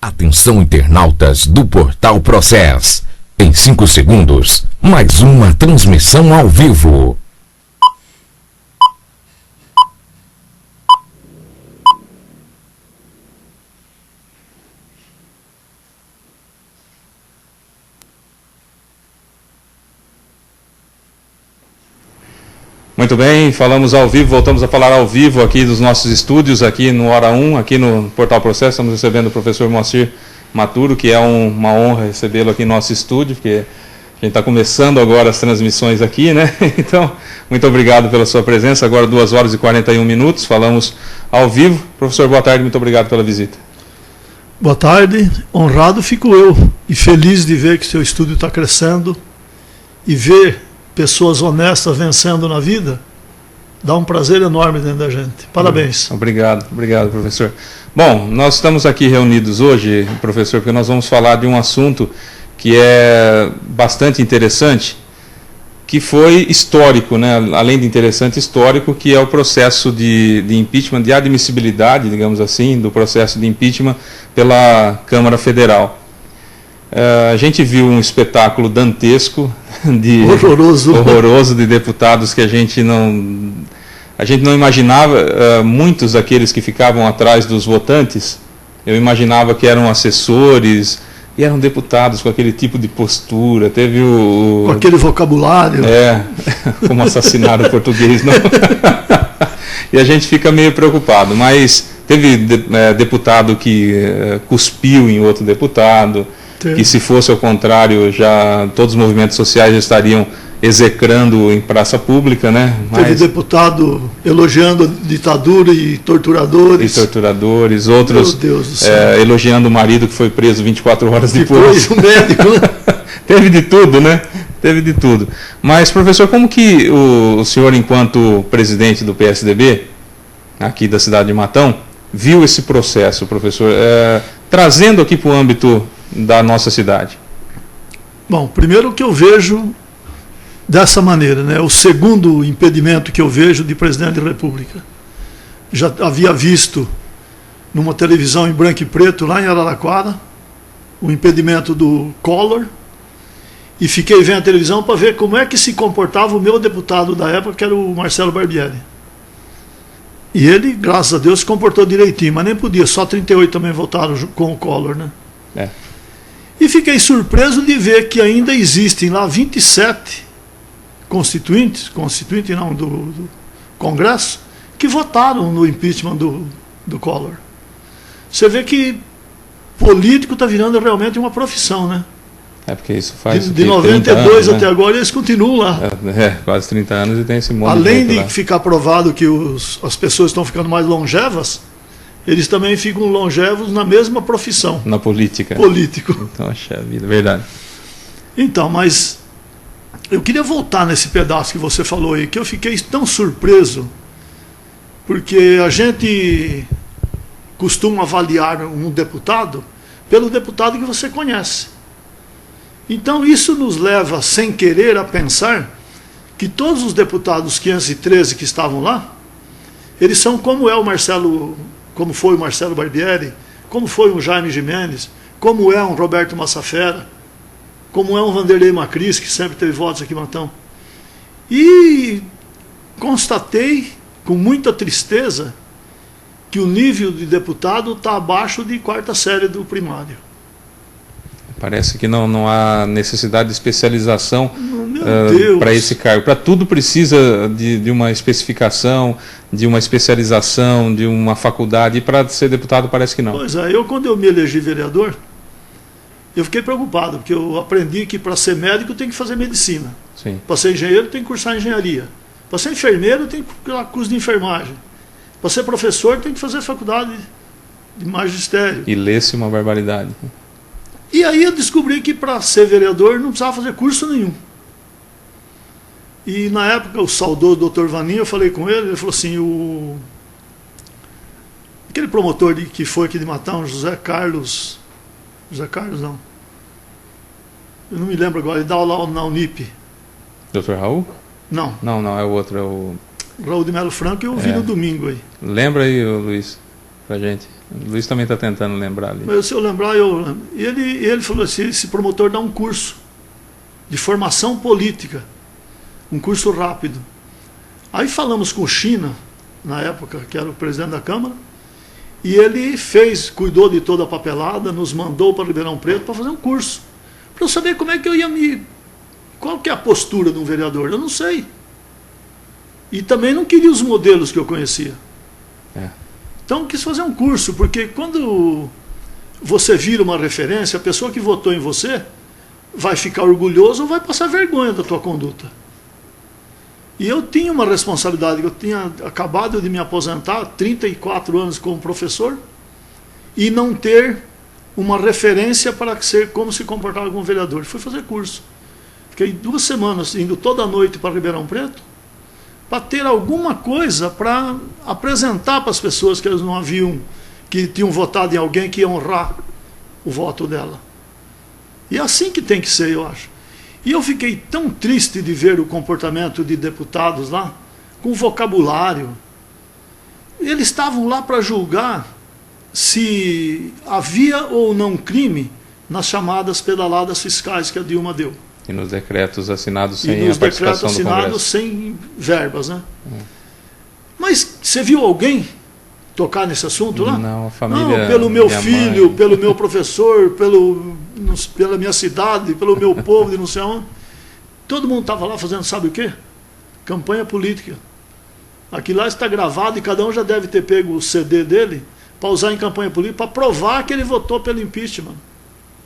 Atenção, internautas do Portal Process. Em 5 segundos, mais uma transmissão ao vivo. Muito bem, falamos ao vivo, voltamos a falar ao vivo aqui dos nossos estúdios, aqui no Hora 1, aqui no Portal Processo. Estamos recebendo o professor Moacir Maturo, que é uma honra recebê-lo aqui no nosso estúdio, porque a gente está começando agora as transmissões aqui, né? Então, muito obrigado pela sua presença. Agora 2 horas e 41 minutos, falamos ao vivo. Professor, boa tarde, muito obrigado pela visita. Boa tarde, honrado fico eu e feliz de ver que seu estúdio está crescendo e ver pessoas honestas vencendo na vida, dá um prazer enorme dentro da gente. Parabéns. Obrigado, professor. Bom, nós estamos aqui reunidos hoje, professor, porque nós vamos falar de um assunto que é bastante interessante, que foi histórico, né? Além de interessante, histórico, que é o processo de impeachment, de admissibilidade, digamos assim, do processo de impeachment pela Câmara Federal. A gente viu um espetáculo dantesco, horroroso de deputados que a gente não imaginava. Muitos daqueles que ficavam atrás dos votantes, eu imaginava que eram assessores e eram deputados com aquele tipo de postura. Teve com aquele vocabulário. Como assassinar o português, não? E a gente fica meio preocupado, mas teve deputado que cuspiu em outro deputado, que se fosse ao contrário, já todos os movimentos sociais já estariam execrando em praça pública, né? Teve deputado elogiando a ditadura e torturadores. Outros elogiando o marido que foi preso 24 horas depois. O médico, né? Teve de tudo, né? Teve de tudo. Mas, professor, como que o senhor, enquanto presidente do PSDB, aqui da cidade de Matão, viu esse processo, professor, trazendo aqui para o âmbito da nossa cidade? Bom, primeiro o que eu vejo dessa maneira, né? O segundo impedimento que eu vejo de presidente da República. Já havia visto numa televisão em branco e preto lá em Araraquara o impedimento do Collor e fiquei vendo a televisão para ver como é que se comportava o meu deputado da época, que era o Marcelo Barbieri. E ele, graças a Deus, se comportou direitinho, mas nem podia, só 38 também votaram com o Collor, né? E fiquei surpreso de ver que ainda existem lá 27 constituintes não, do Congresso, que votaram no impeachment do Collor. Você vê que político está virando realmente uma profissão, né? Porque isso faz de 92 anos, até agora eles continuam lá. Quase 30 anos e tem esse monte Além de lá. Ficar provado que as pessoas estão ficando mais longevas, eles também ficam longevos na mesma profissão. Na política. Político. Então, achei a vida, verdade. Então, mas eu queria voltar nesse pedaço que você falou aí, que eu fiquei tão surpreso, porque a gente costuma avaliar um deputado pelo deputado que você conhece. Então, isso nos leva, sem querer, a pensar que todos os deputados 513 que estavam lá, eles são como foi o Marcelo Barbieri, como foi o Jaime Gimenez, como é um Roberto Massafera, como é um Vanderlei Macris, que sempre teve votos aqui em Matão. E constatei, com muita tristeza, que o nível de deputado está abaixo de 4ª série do primário. Parece que não há necessidade de especialização para esse cargo. Para tudo precisa de uma especificação, de uma especialização, de uma faculdade, e para ser deputado parece que não. Pois é, quando eu me elegi vereador, eu fiquei preocupado, porque eu aprendi que para ser médico tem que fazer medicina. Para ser engenheiro tem que cursar engenharia. Para ser enfermeiro tem que cursar curso de enfermagem. Para ser professor tem que fazer faculdade de magistério. E ler-se uma barbaridade. E aí eu descobri que para ser vereador não precisava fazer curso nenhum. E na época o saudoso Dr. Vaninho, eu falei com ele falou assim, aquele promotor que foi aqui de Matão, José Carlos não, eu não me lembro agora, ele dá aula na Unip. Dr. Raul? Não, é o outro, é o Raul de Melo Franco, eu vi no domingo aí. Lembra aí, Luiz? pra gente. O Luiz também está tentando lembrar ali. Mas se eu lembrar, ele falou assim, esse promotor dá um curso de formação política, um curso rápido. Aí falamos com o China, na época, que era o presidente da Câmara, e ele cuidou de toda a papelada, nos mandou para Ribeirão Preto para fazer um curso, para eu saber como é que eu ia qual que é a postura de um vereador, eu não sei. E também não queria os modelos que eu conhecia. Então quis fazer um curso, porque quando você vira uma referência, a pessoa que votou em você vai ficar orgulhoso ou vai passar vergonha da tua conduta. E eu tinha uma responsabilidade, eu tinha acabado de me aposentar, 34 anos como professor, e não ter uma referência para como se comportar como vereador. Fui fazer curso. Fiquei 2 semanas indo toda noite para Ribeirão Preto, para ter alguma coisa para apresentar para as pessoas que eles não haviam, que tinham votado em alguém que ia honrar o voto dela. E é assim que tem que ser, eu acho. E eu fiquei tão triste de ver o comportamento de deputados lá, com vocabulário. Eles estavam lá para julgar se havia ou não crime nas chamadas pedaladas fiscais que a Dilma deu. E nos decretos assinados sem a participação do Congresso. E nos decretos assinados sem verbas, né? Mas você viu alguém tocar nesse assunto lá? Não, a família... Não, pelo meu filho, mãe, pelo meu professor, pela minha cidade, pelo meu povo, de não sei onde. Todo mundo estava lá fazendo, sabe o quê? Campanha política. Aqui lá está gravado e cada um já deve ter pego o CD dele para usar em campanha política, para provar que ele votou pelo impeachment.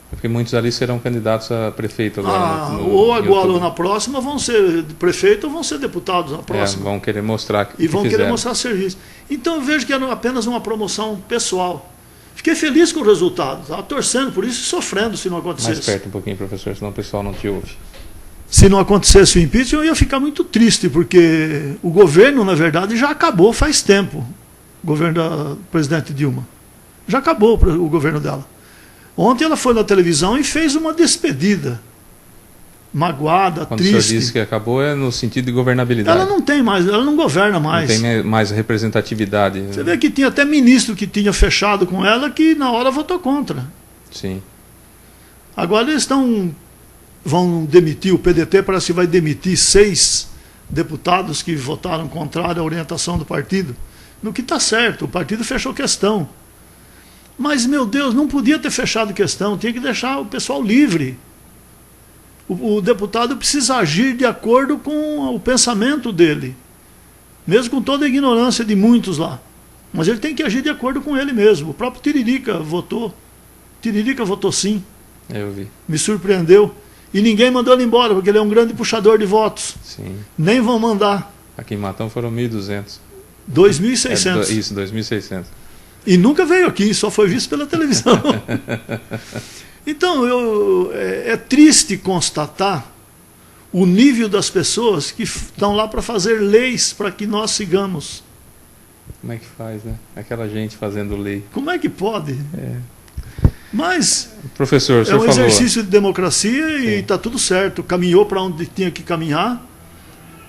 Porque muitos ali serão candidatos a prefeito agora. Ou agora ou na próxima vão ser prefeito ou vão ser deputados na próxima. Vão querer mostrar que e vão querer mostrar serviço. Então eu vejo que era apenas uma promoção pessoal. Fiquei feliz com o resultado, estava torcendo por isso e sofrendo se não acontecesse. Mais perto um pouquinho, professor, senão o pessoal não te ouve. Se não acontecesse o impeachment, eu ia ficar muito triste, porque o governo, na verdade, já acabou faz tempo. O governo da presidente Dilma. Já acabou o governo dela. Ontem ela foi na televisão e fez uma despedida. Magoada, quando triste. Quando o senhor disse que acabou, é no sentido de governabilidade. Ela não tem mais, ela não governa mais. Não tem mais representatividade. Você vê que tinha até ministro que tinha fechado com ela que na hora votou contra. Sim. Agora eles vão demitir, o PDT parece que vai demitir 6 deputados que votaram contrário à orientação do partido. No que está certo, o partido fechou questão. Mas, meu Deus, não podia ter fechado questão, tinha que deixar o pessoal livre. O deputado precisa agir de acordo com o pensamento dele, mesmo com toda a ignorância de muitos lá. Mas ele tem que agir de acordo com ele mesmo. O próprio Tiririca votou. Tiririca votou sim. Eu vi. Me surpreendeu. E ninguém mandou ele embora, porque ele é um grande puxador de votos. Sim. Nem vão mandar. Aqui em Matão foram 1.200. 2.600. Isso, 2.600. E nunca veio aqui, só foi visto pela televisão. Então, é triste constatar o nível das pessoas que estão lá para fazer leis para que nós sigamos. Como é que faz, né? Aquela gente fazendo lei. Como é que pode? Mas professor, o senhor falou... exercício de democracia e está tudo certo. Caminhou para onde tinha que caminhar.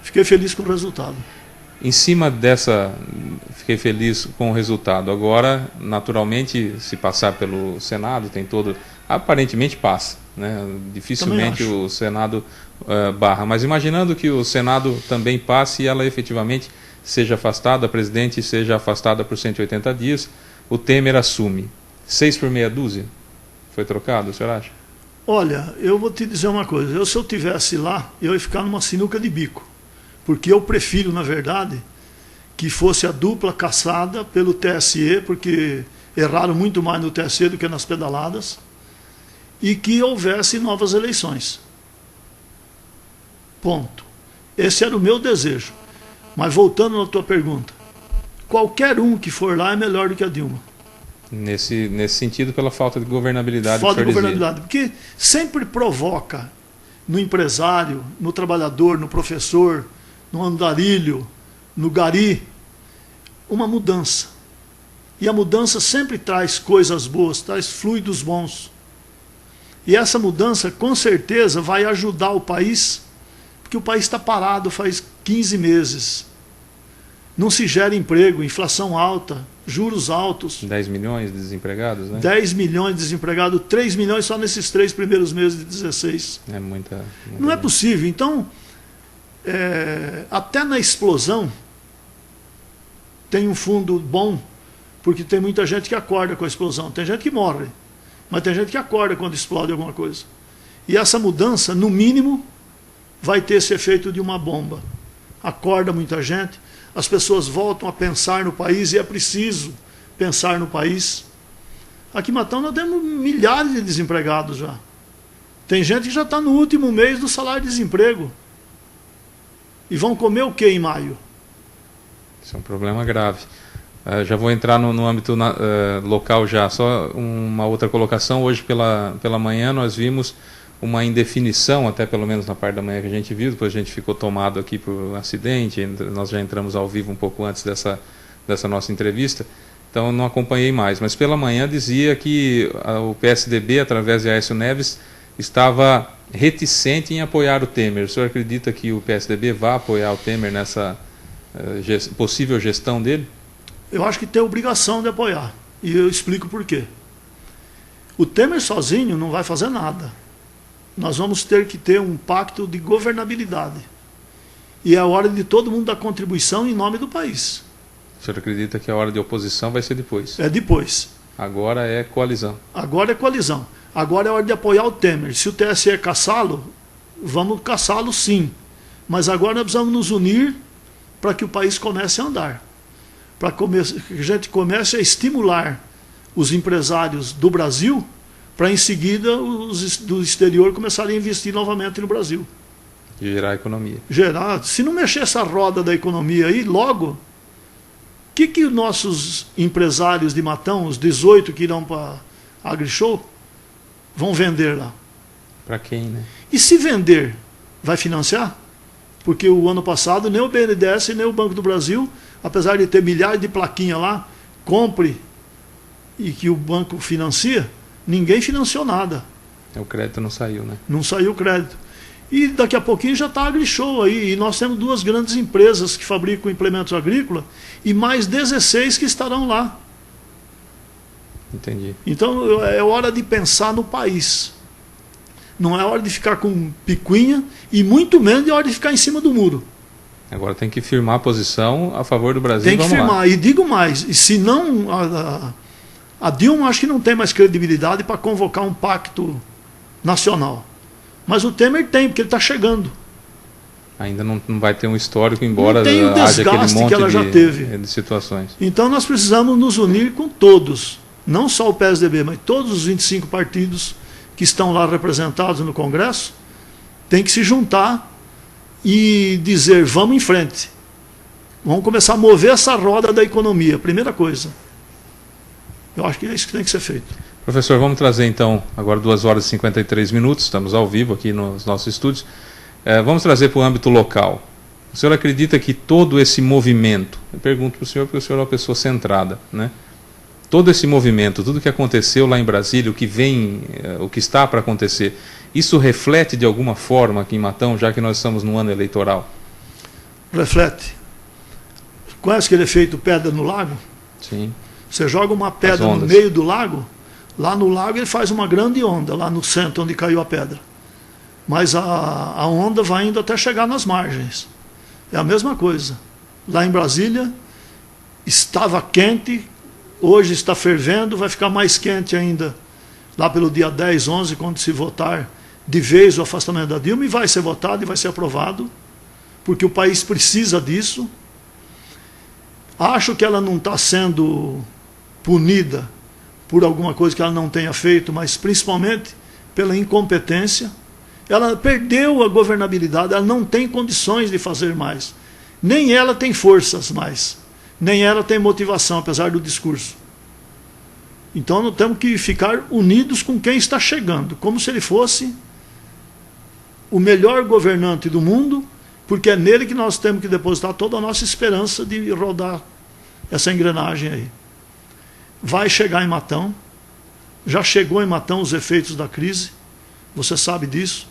Fiquei feliz com o resultado. Em cima dessa, fiquei feliz com o resultado. Agora, naturalmente, se passar pelo Senado, tem todo... Aparentemente passa, né? Dificilmente o Senado barra. Mas imaginando que o Senado também passe e ela efetivamente seja afastada, a presidente seja afastada por 180 dias, o Temer assume. 6 por meia dúzia? Foi trocado, o senhor acha? Olha, eu vou te dizer uma coisa. Se eu estivesse lá, eu ia ficar numa sinuca de bico. Porque eu prefiro, na verdade, que fosse a dupla caçada pelo TSE, porque erraram muito mais no TSE do que nas pedaladas, e que houvesse novas eleições. Ponto. Esse era o meu desejo. Mas voltando na tua pergunta, qualquer um que for lá é melhor do que a Dilma. Nesse sentido, pela falta de governabilidade. Falta de governabilidade, porque sempre provoca no empresário, no trabalhador, no professor, no andarilho, no gari, uma mudança. E a mudança sempre traz coisas boas, traz fluidos bons. E essa mudança, com certeza, vai ajudar o país, porque o país está parado faz 15 meses. Não se gera emprego, inflação alta, juros altos. 10 milhões de desempregados, né? 10 milhões de desempregados, 3 milhões só nesses 3 primeiros meses de 16. É muita Não é possível. Então, até na explosão, tem um fundo bom, porque tem muita gente que acorda com a explosão. Tem gente que morre, mas tem gente que acorda quando explode alguma coisa. E essa mudança, no mínimo, vai ter esse efeito de uma bomba. Acorda muita gente, as pessoas voltam a pensar no país, e é preciso pensar no país. Aqui em Matão nós temos milhares de desempregados já. Tem gente que já está no último mês do salário de desemprego. E vão comer o que em maio? Isso é um problema grave. Já vou entrar no âmbito local já. Só uma outra colocação. Hoje pela manhã nós vimos uma indefinição, até pelo menos na parte da manhã que a gente viu, depois a gente ficou tomado aqui por um acidente, nós já entramos ao vivo um pouco antes dessa nossa entrevista, então não acompanhei mais. Mas pela manhã dizia que o PSDB, através de Aécio Neves, estava reticente em apoiar o Temer. O senhor acredita que o PSDB vai apoiar o Temer nessa possível gestão dele? Eu acho que tem obrigação de apoiar. E eu explico por quê. O Temer sozinho não vai fazer nada. Nós vamos ter que ter um pacto de governabilidade. E é a hora de todo mundo dar contribuição em nome do país. O senhor acredita que a hora de oposição vai ser depois? É depois. Agora é coalizão. Agora é coalizão. Agora é hora de apoiar o Temer. Se o TSE caçá-lo, vamos caçá-lo sim. Mas agora nós precisamos nos unir para que o país comece a andar. Para que a gente comece a estimular os empresários do Brasil, para em seguida os do exterior começarem a investir novamente no Brasil. E gerar economia. Gerar. Se não mexer essa roda da economia aí, logo, o que os nossos empresários de Matão, os 18 que irão para a AgriShow, vão vender lá? Para quem, né? E se vender, vai financiar? Porque o ano passado nem o BNDES nem o Banco do Brasil, apesar de ter milhares de plaquinhas lá, compre e que o banco financia, ninguém financiou nada. O crédito não saiu, né? Não saiu o crédito. E daqui a pouquinho já está a AgriShow aí. E nós temos 2 grandes empresas que fabricam implementos agrícolas e mais 16 que estarão lá. Entendi. Então é hora de pensar no país. Não é hora de ficar com picuinha e muito menos é hora de ficar em cima do muro. Agora tem que firmar a posição a favor do Brasil. Tem que firmar. Lá. E digo mais, e se não... A Dilma acho que não tem mais credibilidade para convocar um pacto nacional. Mas o Temer tem, porque ele está chegando. Ainda não vai ter um histórico, embora não tem o desgaste que ela já teve. De situações. Então nós precisamos nos unir com todos. Não só o PSDB, mas todos os 25 partidos que estão lá representados no Congresso, tem que se juntar e dizer, vamos em frente. Vamos começar a mover essa roda da economia, primeira coisa. Eu acho que é isso que tem que ser feito. Professor, vamos trazer então, agora 2 horas e 53 minutos, estamos ao vivo aqui nos nossos estúdios. Vamos trazer para o âmbito local. O senhor acredita que todo esse movimento, eu pergunto para o senhor porque o senhor é uma pessoa centrada, né? Todo esse movimento, tudo que aconteceu lá em Brasília, o que vem, o que está para acontecer, isso reflete de alguma forma aqui em Matão, já que nós estamos no ano eleitoral? Reflete. Conhece aquele efeito pedra no lago? Sim. Você joga uma pedra no meio do lago, lá no lago ele faz uma grande onda, lá no centro onde caiu a pedra. Mas a onda vai indo até chegar nas margens. É a mesma coisa. Lá em Brasília, estava quente, hoje está fervendo, vai ficar mais quente ainda lá pelo dia 10, 11, quando se votar de vez o afastamento da Dilma, e vai ser votado e vai ser aprovado, porque o país precisa disso. Acho que ela não está sendo punida por alguma coisa que ela não tenha feito, mas principalmente pela incompetência. Ela perdeu a governabilidade, ela não tem condições de fazer mais. Nem ela tem forças mais. Nem ela tem motivação, apesar do discurso. Então nós temos que ficar unidos com quem está chegando, como se ele fosse o melhor governante do mundo, porque é nele que nós temos que depositar toda a nossa esperança de rodar essa engrenagem aí. Vai chegar em Matão, já chegou em Matão os efeitos da crise, você sabe disso.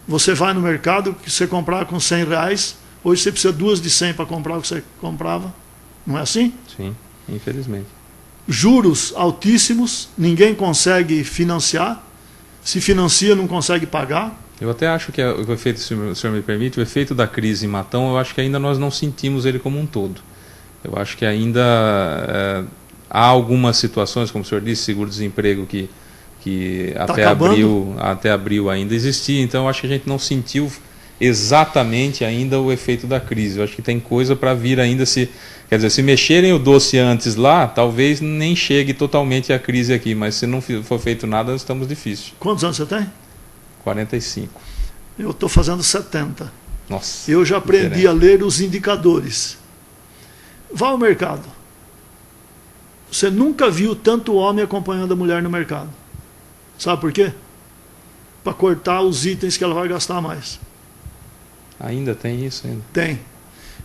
Você vai no mercado, que você comprar com R$100, hoje você precisa 2 de 100 para comprar o que você comprava. Não é assim? Sim. Infelizmente. Juros altíssimos, ninguém consegue financiar. Se financia, não consegue pagar. Eu até acho que o efeito, se o senhor me permite, o efeito da crise em Matão, eu acho que ainda nós não sentimos ele como um todo. Eu acho que ainda há algumas situações, como o senhor disse, seguro-desemprego que até abril ainda existia, então eu acho que a gente não sentiu exatamente ainda o efeito da crise. Eu acho que tem coisa para vir ainda. Quer dizer, se mexerem o doce antes lá, talvez nem chegue totalmente a crise aqui, mas se não for feito nada, estamos difícil. Quantos anos você tem? 45. Eu estou fazendo 70. Nossa. Eu já aprendi a ler os indicadores. Vá ao mercado. Você nunca viu tanto homem acompanhando a mulher no mercado. Sabe por quê? Para cortar os itens que ela vai gastar mais. Ainda tem isso ainda? Tem.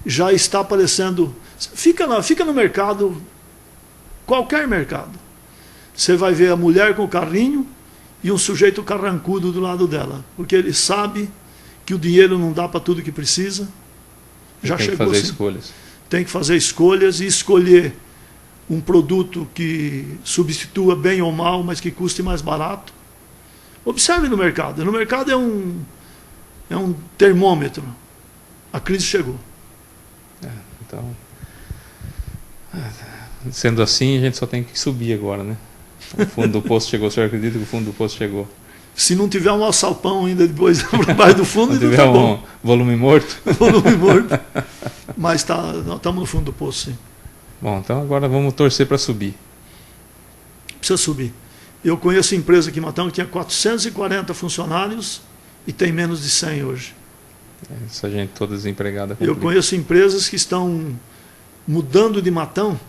Já está aparecendo. Fica no mercado, qualquer mercado. Você vai ver a mulher com o carrinho e um sujeito carrancudo do lado dela. Porque ele sabe que o dinheiro não dá para tudo que precisa. Já tem que fazer escolhas. Tem que fazer escolhas e escolher um produto que substitua bem ou mal, mas que custe mais barato. Observe no mercado. No mercado é um termômetro. A crise chegou. Então, sendo assim, a gente só tem que subir agora, né? O fundo do poço chegou. O senhor acredita que o fundo do poço chegou? Se não tiver um alçapão ainda depois por baixo do fundo, não tiver um volume morto. Volume morto. Mas nós estamos no fundo do poço, sim. Bom, então agora vamos torcer para subir. Precisa subir. Eu conheço empresa aqui em Matão que tinha 440 funcionários e tem menos de 100 hoje. Essa gente toda desempregada. Eu conheço empresas que estão mudando de Matão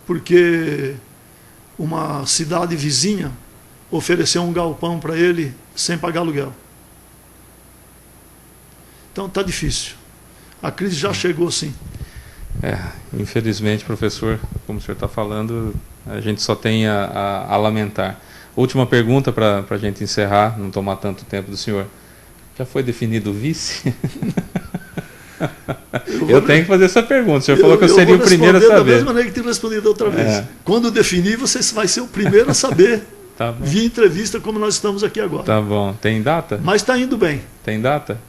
porque uma cidade vizinha ofereceu um galpão para ele sem pagar aluguel. Então está difícil. A crise já chegou, sim. Infelizmente, professor, como o senhor está falando, a gente só tem a lamentar. Última pergunta para a gente encerrar, não tomar tanto tempo do senhor. Já foi definido o vice? Eu tenho que fazer essa pergunta. O senhor falou que eu seria o primeiro a saber. Da mesma maneira que tenho respondido outra vez. Quando definir, você vai ser o primeiro a saber. Tá bom. Via entrevista como nós estamos aqui agora. Tá bom. Tem data? Mas está indo bem. Tem data?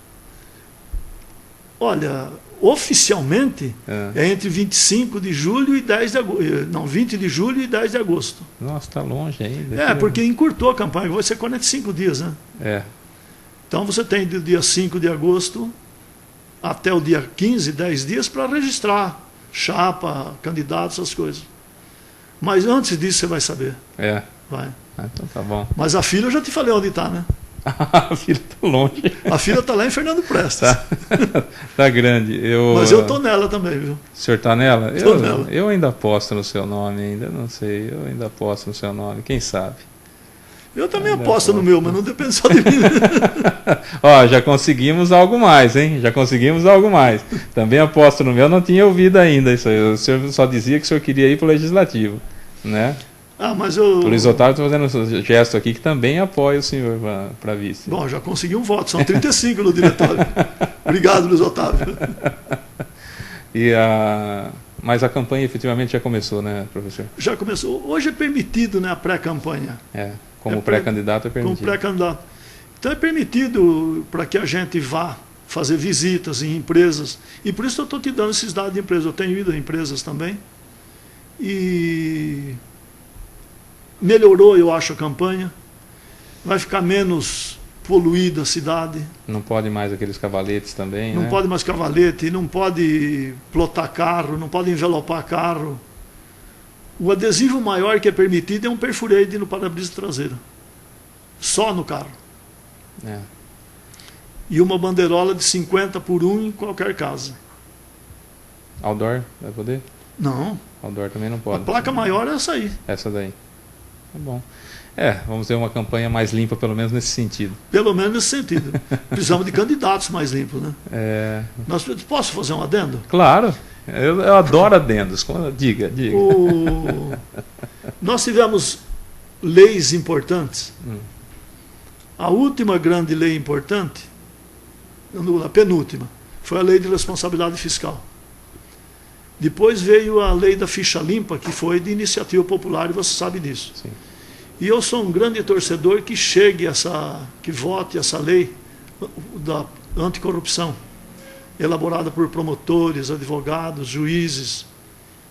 Olha, oficialmente é entre 25 de julho e 10 de agosto. Não, 20 de julho e 10 de agosto. Nossa, está longe ainda. Porque encurtou a campanha, vai ser 45 dias, né? Então você tem do dia 5 de agosto até o dia 15, 10 dias para registrar chapa, candidatos, essas coisas. Mas antes disso você vai saber. Vai. Então tá bom. Mas a filha eu já te falei onde está, né? A filha está longe. A filha está lá em Fernando Prestes. Tá grande. Mas eu estou nela também, viu? O senhor está nela? Estou nela. Eu ainda aposto no seu nome, ainda não sei. Eu ainda aposto no seu nome, quem sabe? Eu também aposto no meu, mas não depende só de mim. Já conseguimos algo mais, hein? Já conseguimos algo mais. Também aposto no meu, não tinha ouvido ainda isso aí. O senhor só dizia que o senhor queria ir para o Legislativo, né? Mas eu... O Luiz Otávio está fazendo um gesto aqui que também apoia o senhor para vice. Bom, já consegui um voto, são 35 no diretório. Obrigado, Luiz Otávio. Mas a campanha efetivamente já começou, né, professor? Já começou. Hoje é permitido, né, a pré-campanha. Como pré-candidato é permitido. Como pré-candidato. Então é permitido para que a gente vá fazer visitas em empresas. E por isso eu estou te dando esses dados de empresas. Eu tenho ido a empresas também. E melhorou, eu acho, a campanha. Vai ficar menos poluída a cidade. Não pode mais aqueles cavaletes também, Não pode mais cavalete, não pode plotar carro, não pode envelopar carro. O adesivo maior que é permitido é um perfurade no para-brisa traseiro. Só no carro. E uma bandeirola de 50 por 1 em qualquer casa. Outdoor vai poder? Não. Outdoor também não pode. A placa maior é essa aí. Essa daí. Tá bom. Vamos ter uma campanha mais limpa, pelo menos nesse sentido. Pelo menos nesse sentido. Precisamos de candidatos mais limpos, né? Posso fazer um adendo? Claro. Eu adoro adendos. Diga. Nós tivemos leis importantes. A última grande lei importante, a penúltima, foi a lei de responsabilidade fiscal. Depois veio a lei da ficha limpa, que foi de iniciativa popular, e você sabe disso. Sim. E eu sou um grande torcedor que que vote essa lei da anticorrupção, elaborada por promotores, advogados, juízes,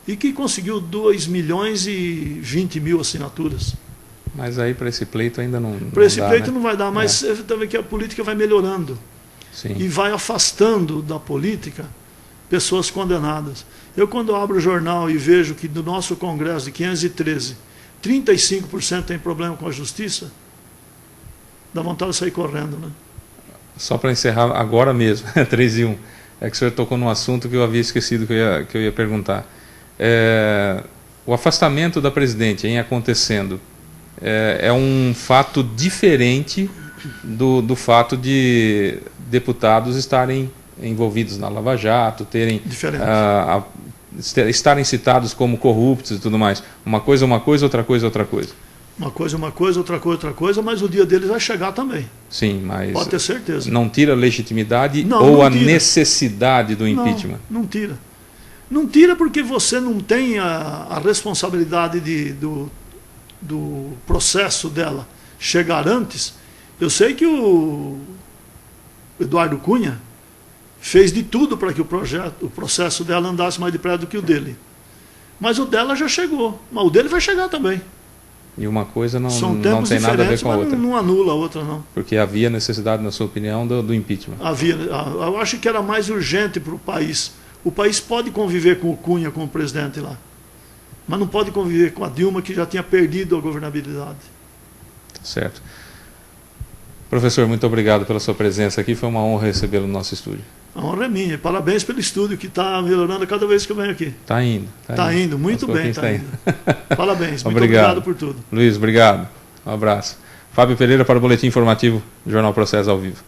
e que conseguiu 2.020.000 assinaturas. Mas aí para esse pleito ainda não Para esse dá, pleito, né? não vai dar, mas também que a política vai melhorando. Sim. E vai afastando da política pessoas condenadas. Eu, quando abro o jornal e vejo que do nosso Congresso de 513, 35% tem problema com a justiça, dá vontade de sair correndo, né? Só para encerrar agora mesmo, 3:01, é que o senhor tocou num assunto que eu havia esquecido que eu ia perguntar. O afastamento da presidente em acontecendo é um fato diferente do fato de deputados estarem envolvidos na Lava Jato, estarem citados como corruptos e tudo mais. Uma coisa, outra coisa, outra coisa. Uma coisa, outra coisa, outra coisa, mas o dia deles vai chegar também. Sim, mas pode ter certeza. Não tira a legitimidade não, ou não a tira. Necessidade do impeachment? Não tira. Não tira porque você não tem a responsabilidade do processo dela chegar antes. Eu sei que o Eduardo Cunha fez de tudo para que o processo dela andasse mais depressa do que o dele. Mas o dela já chegou. Mas o dele vai chegar também. E uma coisa não tem nada a ver com a outra. Não anula a outra, não. Porque havia necessidade, na sua opinião, do impeachment. Havia. Eu acho que era mais urgente para o país. O país pode conviver com o Cunha, com o presidente lá. Mas não pode conviver com a Dilma, que já tinha perdido a governabilidade. Certo. Professor, muito obrigado pela sua presença aqui. Foi uma honra recebê-lo no nosso estúdio. A honra é minha. Parabéns pelo estúdio, que está melhorando cada vez que eu venho aqui. Está indo. Está indo, muito bem. Está indo. Parabéns, muito obrigado por tudo. Luiz, obrigado. Um abraço. Fábio Pereira para o Boletim Informativo do Jornal Processo ao Vivo.